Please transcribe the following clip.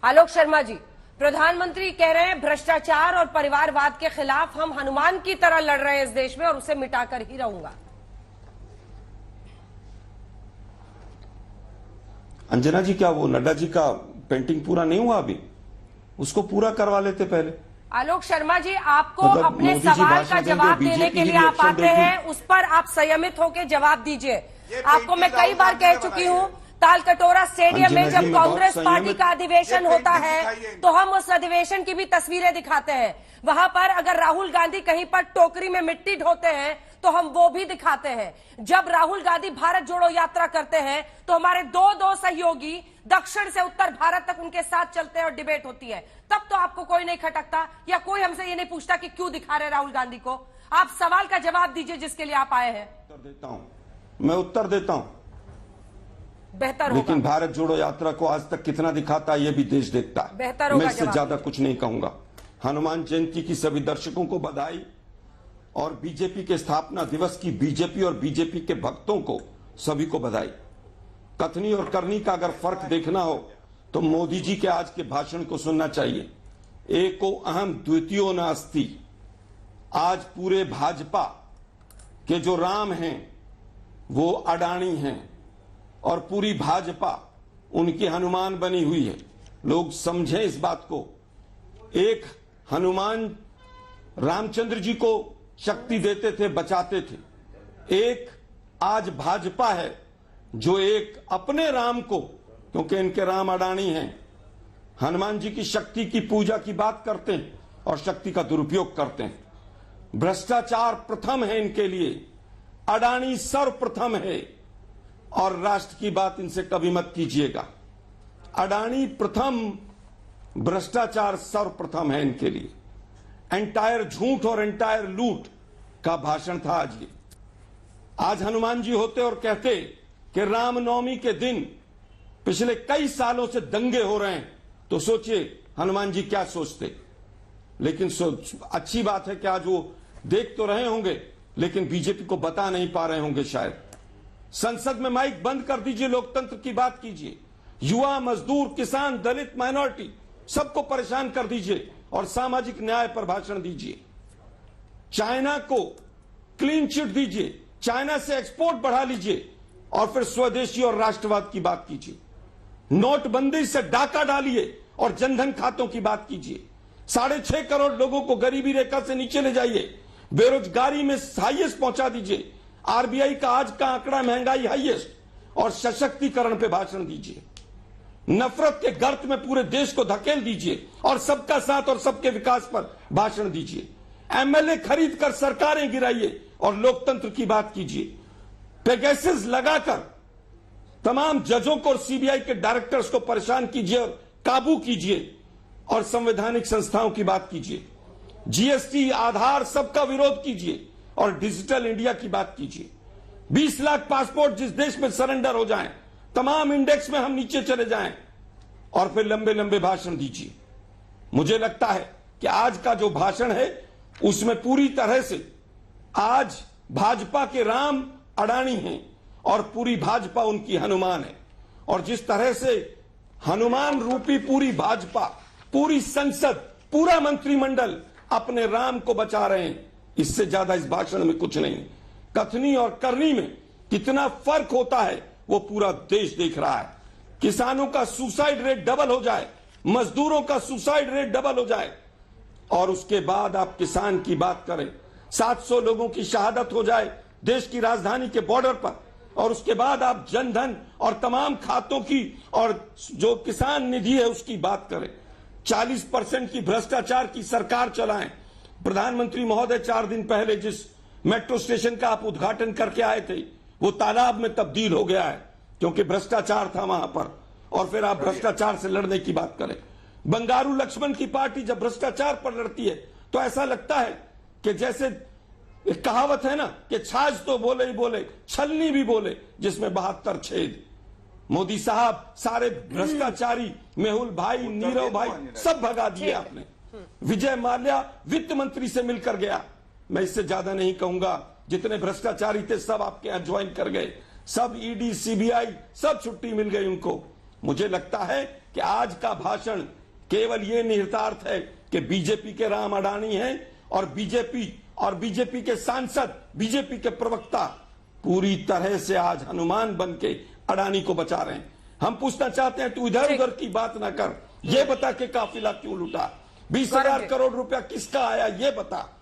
आलोक शर्मा जी, प्रधानमंत्री कह रहे हैं भ्रष्टाचार और परिवारवाद के खिलाफ हम हनुमान की तरह लड़ रहे हैं इस देश में और उसे मिटाकर ही रहूंगा। अंजना जी, क्या वो नड्डा जी का पेंटिंग पूरा नहीं हुआ अभी? उसको पूरा करवा लेते पहले। आलोक शर्मा जी, आपको अपने सवाल का जवाब देने के लिए आप आते हैं, उस पर आप संयमित होकर जवाब दीजिए। आपको मैं कई बार कह चुकी हूं, तालकटोरा स्टेडियम में जब कांग्रेस पार्टी का अधिवेशन होता है तो हम उस अधिवेशन की भी तस्वीरें दिखाते हैं। वहां पर अगर राहुल गांधी कहीं पर टोकरी में मिट्टी ढोते हैं तो हम वो भी दिखाते हैं। जब राहुल गांधी भारत जोड़ो यात्रा करते हैं तो हमारे दो सहयोगी दक्षिण से उत्तर भारत तक उनके साथ चलते हैं और डिबेट होती है। तब तो आपको कोई नहीं खटकता या कोई हमसे ये नहीं पूछता कि क्यों दिखा रहे राहुल गांधी को। आप सवाल का जवाब दीजिए जिसके लिए आप आए हैं। मैं उत्तर देता हूं, बेहतर होगा। लेकिन भारत जोड़ो यात्रा को आज तक कितना दिखाता है ये भी देश देखता है। बेहतर होगा। मैं इससे ज्यादा कुछ नहीं कहूंगा। हनुमान जयंती की सभी दर्शकों को बधाई और बीजेपी के स्थापना दिवस की बीजेपी और बीजेपी के भक्तों को सभी को बधाई। कथनी और करनी का अगर फर्क देखना हो तो मोदी जी के आज के भाषण को सुनना चाहिए। एको अहम द्वितीयो नास्ति। आज पूरे भाजपा के जो राम हैं वो अडानी हैं और पूरी भाजपा उनकी हनुमान बनी हुई है। लोग समझें इस बात को। एक हनुमान रामचंद्र जी को शक्ति देते थे, बचाते थे। एक आज भाजपा है जो एक अपने राम को, क्योंकि इनके राम अडानी हैं, हनुमान जी की शक्ति की पूजा की बात करते हैं और शक्ति का दुरुपयोग करते हैं। भ्रष्टाचार प्रथम है इनके लिए, अडानी सर्वप्रथम है और राष्ट्र की बात इनसे कभी मत कीजिएगा। अडानी प्रथम, भ्रष्टाचार सर्वप्रथम है इनके लिए। एंटायर झूठ और एंटायर लूट का भाषण था आज ये। आज हनुमान जी होते और कहते कि रामनवमी के दिन पिछले कई सालों से दंगे हो रहे हैं, तो सोचिए हनुमान जी क्या सोचते। लेकिन अच्छी बात है कि आज वो देख तो रहे होंगे लेकिन बीजेपी को बता नहीं पा रहे होंगे शायद। संसद में माइक बंद कर दीजिए, लोकतंत्र की बात कीजिए। युवा, मजदूर, किसान, दलित, माइनॉरिटी सबको परेशान कर दीजिए और सामाजिक न्याय पर भाषण दीजिए। चाइना को क्लीन चिट दीजिए, चाइना से एक्सपोर्ट बढ़ा लीजिए और फिर स्वदेशी और राष्ट्रवाद की बात कीजिए। नोटबंदी से डाका डालिए और जनधन खातों की बात कीजिए। 6.5 करोड़ लोगों को गरीबी रेखा से नीचे ले जाइए। बेरोजगारी में हाईएस्ट पहुंचा दीजिए। आरबीआई का आज का आंकड़ा महंगाई हाईएस्ट और सशक्तिकरण पे भाषण दीजिए। नफरत के गर्त में पूरे देश को धकेल दीजिए और सबका साथ और सबके विकास पर भाषण दीजिए। एमएलए खरीद कर सरकारें गिराइए और लोकतंत्र की बात कीजिए। पेगासस लगाकर तमाम जजों को और सीबीआई के डायरेक्टर्स को परेशान कीजिए और काबू कीजिए और संवैधानिक संस्थाओं की बात कीजिए। जीएसटी, आधार सबका विरोध कीजिए और डिजिटल इंडिया की बात कीजिए। 20 लाख पासपोर्ट जिस देश में सरेंडर हो जाएं, तमाम इंडेक्स में हम नीचे चले जाएं और फिर लंबे लंबे भाषण दीजिए। मुझे लगता है कि आज का जो भाषण है उसमें पूरी तरह से आज भाजपा के राम अडानी हैं और पूरी भाजपा उनकी हनुमान है। और जिस तरह से हनुमान रूपी पूरी भाजपा, पूरी संसद, पूरा मंत्रिमंडल अपने राम को बचा रहे हैं, इससे ज्यादा इस भाषण में कुछ नहीं। कथनी और करनी में कितना फर्क होता है वो पूरा देश देख रहा है। किसानों का सुसाइड रेट डबल हो जाए, मजदूरों का सुसाइड रेट डबल हो जाए और उसके बाद आप किसान की बात करें, 700 लोगों की शहादत हो जाए देश की राजधानी के बॉर्डर पर, और उसके बाद आप जनधन और तमाम खातों की और जो किसान निधि है उसकी बात करें। 40% की भ्रष्टाचार की सरकार चलाएं। प्रधानमंत्री महोदय 4 दिन पहले जिस मेट्रो स्टेशन का आप उद्घाटन करके आए थे वो तालाब में तब्दील हो गया है क्योंकि भ्रष्टाचार था वहां पर। और फिर आप भ्रष्टाचार से लड़ने की बात करें। बंगारू लक्ष्मण की पार्टी जब भ्रष्टाचार पर लड़ती है तो ऐसा लगता है कि जैसे एक कहावत है ना कि छाछ तो बोले ही बोले, छलनी भी बोले, जिसमें 72 छेद। मोदी साहब सारे भ्रष्टाचारी मेहुल भाई, नीरव भाई सब भगा दिए आपने। विजय माल्या वित्त मंत्री से मिलकर गया। मैं इससे ज्यादा नहीं कहूंगा। जितने भ्रष्टाचारी थे सब आपके यहां ज्वाइन कर गए। सब ईडी, सीबीआई सब छुट्टी मिल गई उनको। मुझे लगता है कि आज का भाषण केवल ये निहितार्थ है कि बीजेपी के राम अडानी हैं और बीजेपी के सांसद, बीजेपी के प्रवक्ता पूरी तरह से आज हनुमान बन के अडानी को बचा रहे हैं। हम पूछना चाहते हैं, तू इधर उधर की बात ना कर, ये बता कि काफिला क्यों लूटा, 20,000 करोड़ रुपया किसका आया ये बता।